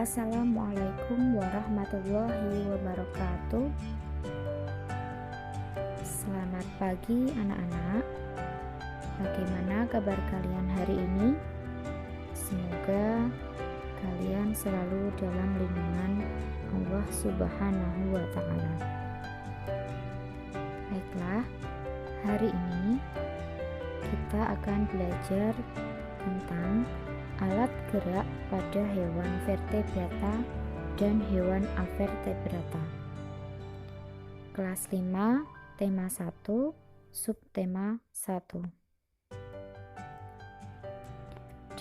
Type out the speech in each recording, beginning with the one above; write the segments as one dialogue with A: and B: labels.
A: Assalamualaikum warahmatullahi wabarakatuh. Selamat pagi anak-anak. Bagaimana kabar kalian hari ini? Semoga kalian selalu dalam lindungan Allah Subhanahu wa Ta'ala. Baiklah, hari ini kita akan belajar tentang alat gerak pada hewan vertebrata dan hewan avertebrata. Kelas 5, tema 1, subtema 1.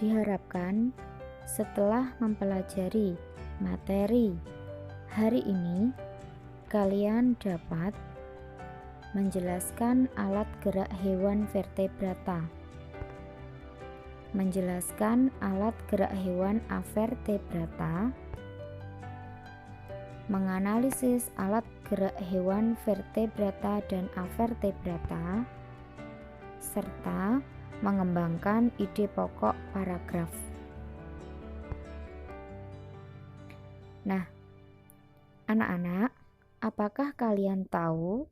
A: Diharapkan setelah mempelajari materi hari ini, kalian dapat menjelaskan alat gerak hewan vertebrata, menjelaskan alat gerak hewan avertebrata, menganalisis alat gerak hewan vertebrata dan avertebrata, serta mengembangkan ide pokok paragraf. Nah, anak-anak, apakah kalian tahu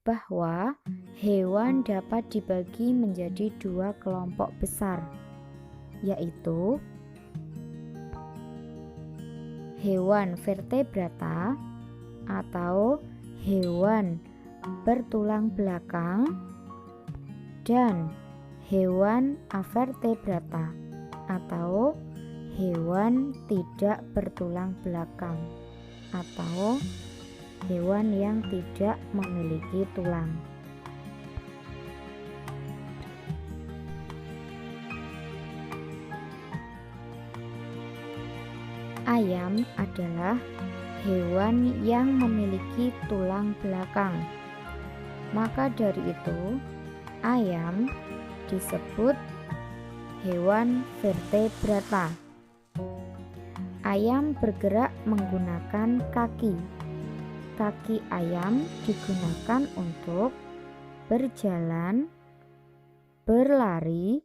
A: bahwa hewan dapat dibagi menjadi dua kelompok besar, yaitu hewan vertebrata atau hewan bertulang belakang dan hewan avertebrata atau hewan tidak bertulang belakang atau hewan yang tidak memiliki tulang. Ayam adalah hewan yang memiliki tulang belakang. Maka dari itu, ayam disebut hewan vertebrata. Ayam bergerak menggunakan kaki. Kaki ayam digunakan untuk berjalan, berlari,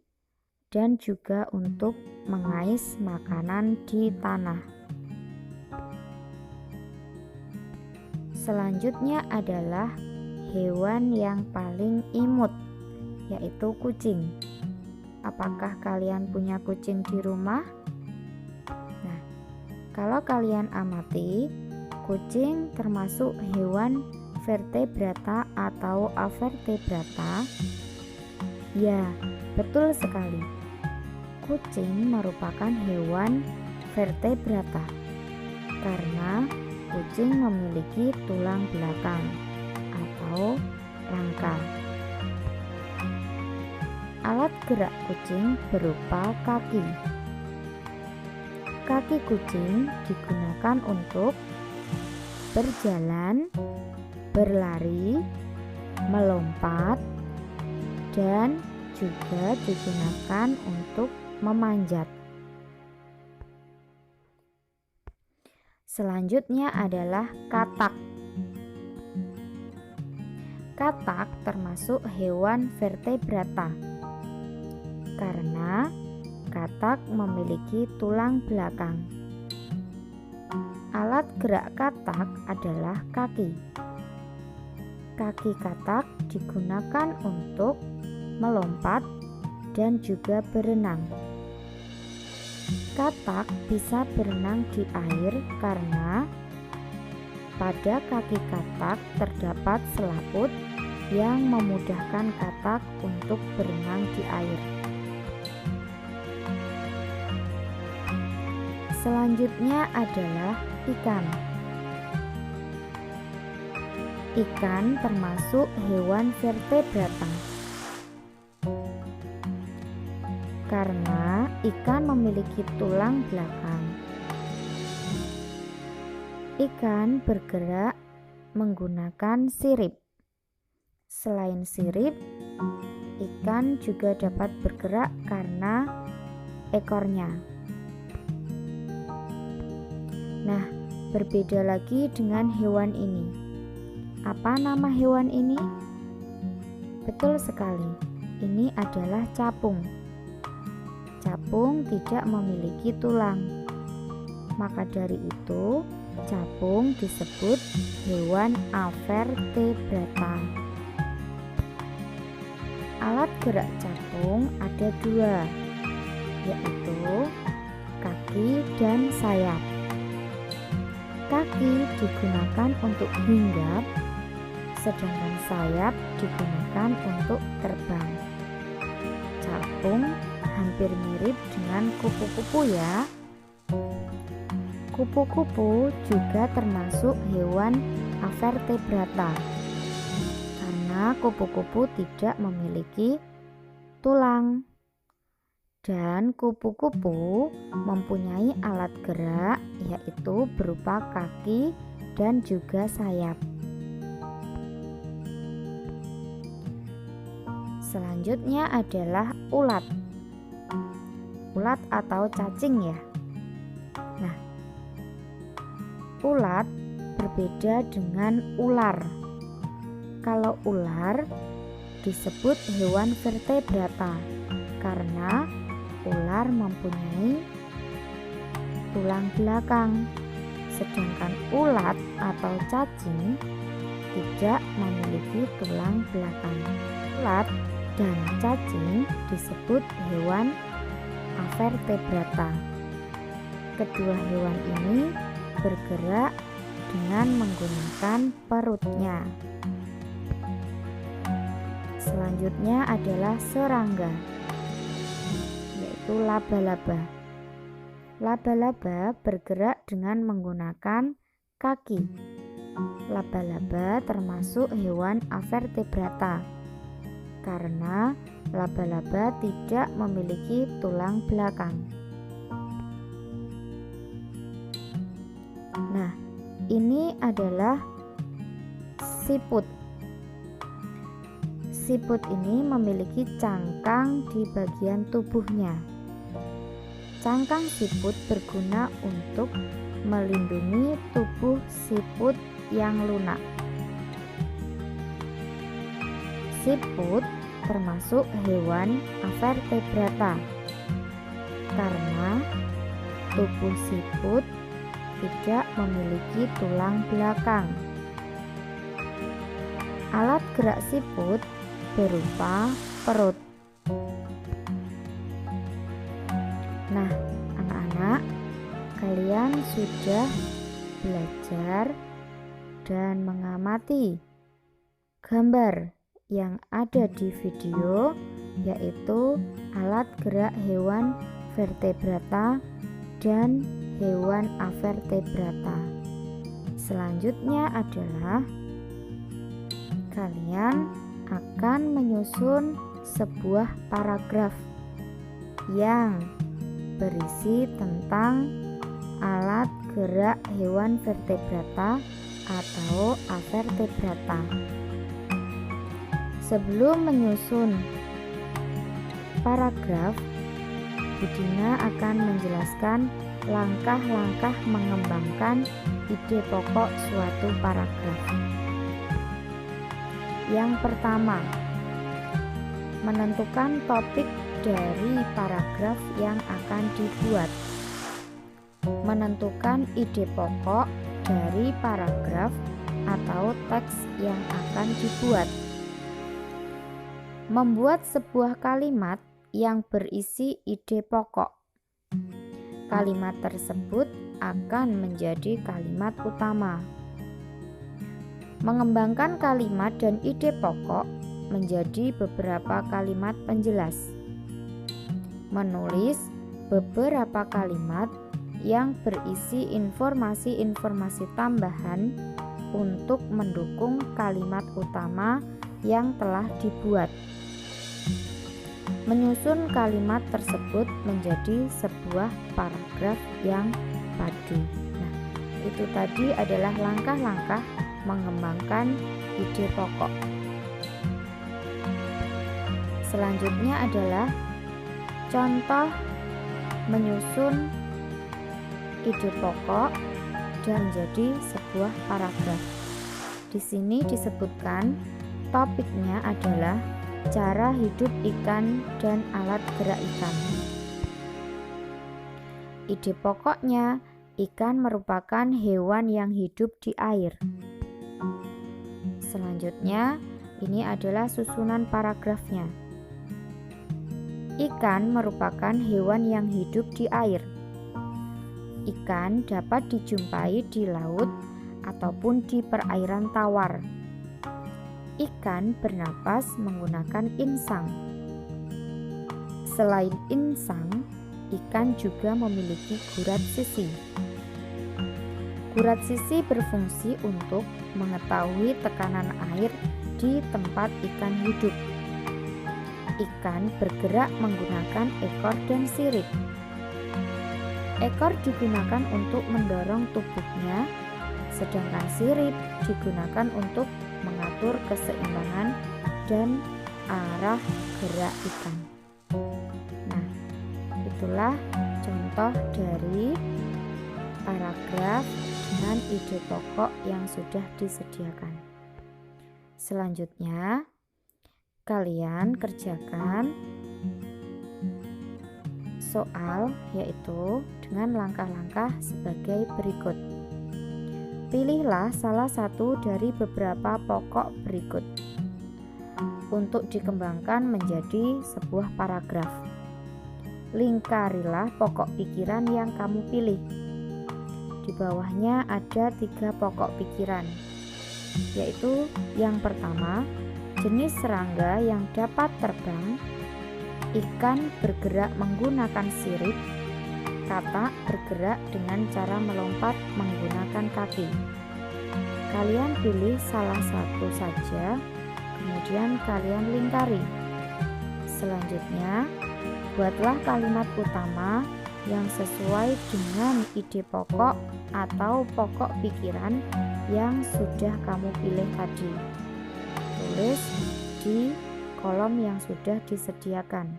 A: dan juga untuk mengais makanan di tanah. Selanjutnya adalah hewan yang paling imut, yaitu kucing. Apakah kalian punya kucing di rumah? Nah, kalau kalian amati, kucing termasuk hewan vertebrata atau avertebrata? Ya, betul sekali. Kucing merupakan hewan vertebrata karena kucing memiliki tulang belakang atau rangka. Alat gerak kucing berupa kaki. Kaki kucing digunakan untuk berjalan, berlari, melompat, dan juga digunakan untuk memanjat. Selanjutnya adalah katak. Katak termasuk hewan vertebrata karena katak memiliki tulang belakang. Alat gerak katak adalah kaki. Kaki katak digunakan untuk melompat dan juga berenang. Katak bisa berenang di air karena pada kaki katak terdapat selaput yang memudahkan katak untuk berenang di air. Selanjutnya adalah ikan. Ikan termasuk hewan vertebrata karena ikan memiliki tulang belakang. Ikan bergerak menggunakan sirip. Selain sirip, ikan juga dapat bergerak karena ekornya. Nah, berbeda lagi dengan hewan ini. Apa nama hewan ini? Betul sekali, ini adalah capung. Capung tidak memiliki tulang. Maka dari itu, capung disebut hewan avertebrata. Alat gerak capung ada dua, yaitu kaki dan sayap. Kaki digunakan untuk hinggap, sedangkan sayap digunakan untuk terbang. Capung hampir mirip dengan kupu-kupu ya. Kupu-kupu juga termasuk hewan avertebrata karena kupu-kupu tidak memiliki tulang. Dan kupu-kupu mempunyai alat gerak yaitu berupa kaki dan juga sayap. Selanjutnya adalah ulat. Ulat atau cacing ya. Nah, ulat berbeda dengan ular. Kalau ular disebut hewan vertebrata karena ular mempunyai tulang belakang, sedangkan ulat atau cacing tidak memiliki tulang belakang. Ulat dan cacing disebut hewan avertebrata. Kedua hewan ini bergerak dengan menggunakan perutnya. Selanjutnya adalah serangga, yaitu laba-laba. Laba-laba bergerak dengan menggunakan kaki. Laba-laba termasuk hewan avertebrata karena laba-laba tidak memiliki tulang belakang. Nah, ini adalah siput. Siput ini memiliki cangkang di bagian tubuhnya. Cangkang siput berguna untuk melindungi tubuh siput yang lunak. Siput termasuk hewan avertebrata karena tubuh siput tidak memiliki tulang belakang. Alat gerak siput berupa perut. Nah, anak-anak, kalian sudah belajar dan mengamati gambar yang ada di video, yaitu alat gerak hewan vertebrata dan hewan avertebrata. Selanjutnya adalah kalian akan menyusun sebuah paragraf yang berisi tentang alat gerak hewan vertebrata atau avertebrata. Sebelum menyusun paragraf, Budina akan menjelaskan langkah-langkah mengembangkan ide pokok suatu paragraf. Yang pertama, menentukan topik dari paragraf yang akan dibuat. Menentukan ide pokok dari paragraf atau teks yang akan dibuat. Membuat sebuah kalimat yang berisi ide pokok. Kalimat tersebut akan menjadi kalimat utama. Mengembangkan kalimat dan ide pokok menjadi beberapa kalimat penjelas. Menulis beberapa kalimat yang berisi informasi-informasi tambahan untuk mendukung kalimat utama yang telah dibuat. Menyusun kalimat tersebut menjadi sebuah paragraf yang padu. Nah, itu tadi adalah langkah-langkah mengembangkan ide pokok. Selanjutnya adalah contoh menyusun ide pokok dan menjadi sebuah paragraf. Di sini disebutkan topiknya adalah cara hidup ikan dan alat gerak ikan. Ide pokoknya Ikan merupakan hewan yang hidup di air. Selanjutnya, ini adalah susunan paragrafnya. Ikan merupakan hewan yang hidup di air. Ikan dapat dijumpai di laut ataupun di perairan tawar. Ikan bernapas menggunakan insang. Selain insang, ikan juga memiliki gurat sisi. Gurat sisi berfungsi untuk mengetahui tekanan air di tempat ikan hidup. Ikan bergerak menggunakan ekor dan sirip. Ekor digunakan untuk mendorong tubuhnya, sedangkan sirip digunakan untuk mengatur keseimbangan dan arah gerak ikan. Nah, itulah contoh dari paragraf dengan ide pokok yang sudah disediakan. Selanjutnya, kalian kerjakan soal yaitu dengan langkah-langkah sebagai berikut. Pilihlah salah satu dari beberapa pokok berikut untuk dikembangkan menjadi sebuah paragraf. Lingkarilah pokok pikiran yang kamu pilih. Di bawahnya ada 3 pokok pikiran, yaitu yang pertama, jenis serangga yang dapat terbang, ikan bergerak menggunakan sirip, katak bergerak dengan cara melompat menggunakan kaki. Kalian pilih salah satu saja, kemudian kalian lingkari. Selanjutnya, buatlah kalimat utama yang sesuai dengan ide pokok atau pokok pikiran yang sudah kamu pilih tadi. Tulis di kolom yang sudah disediakan.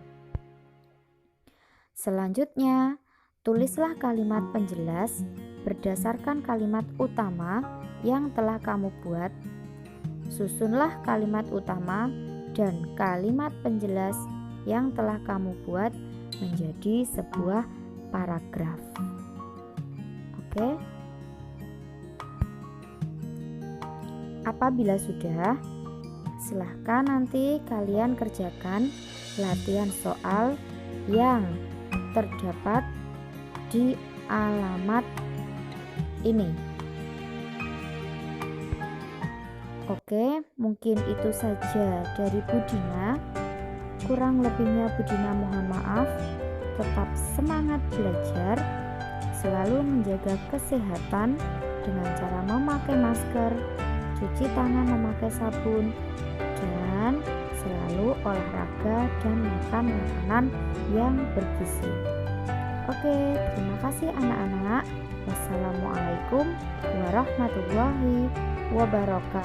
A: Selanjutnya, tulislah kalimat penjelas berdasarkan kalimat utama yang telah kamu buat. Susunlah kalimat utama dan kalimat penjelas yang telah kamu buat menjadi sebuah paragraf. Oke. Apabila sudah, silahkan nanti kalian kerjakan latihan soal yang terdapat di alamat ini. Oke, mungkin itu saja dari Budina. Kurang lebihnya Budina mohon maaf. Tetap semangat belajar, selalu menjaga kesehatan dengan cara memakai masker, cuci tangan memakai sabun, dan selalu olahraga dan makan makanan yang bergizi. Oke, terima kasih anak-anak. Wassalamualaikum warahmatullahi wabarakatuh.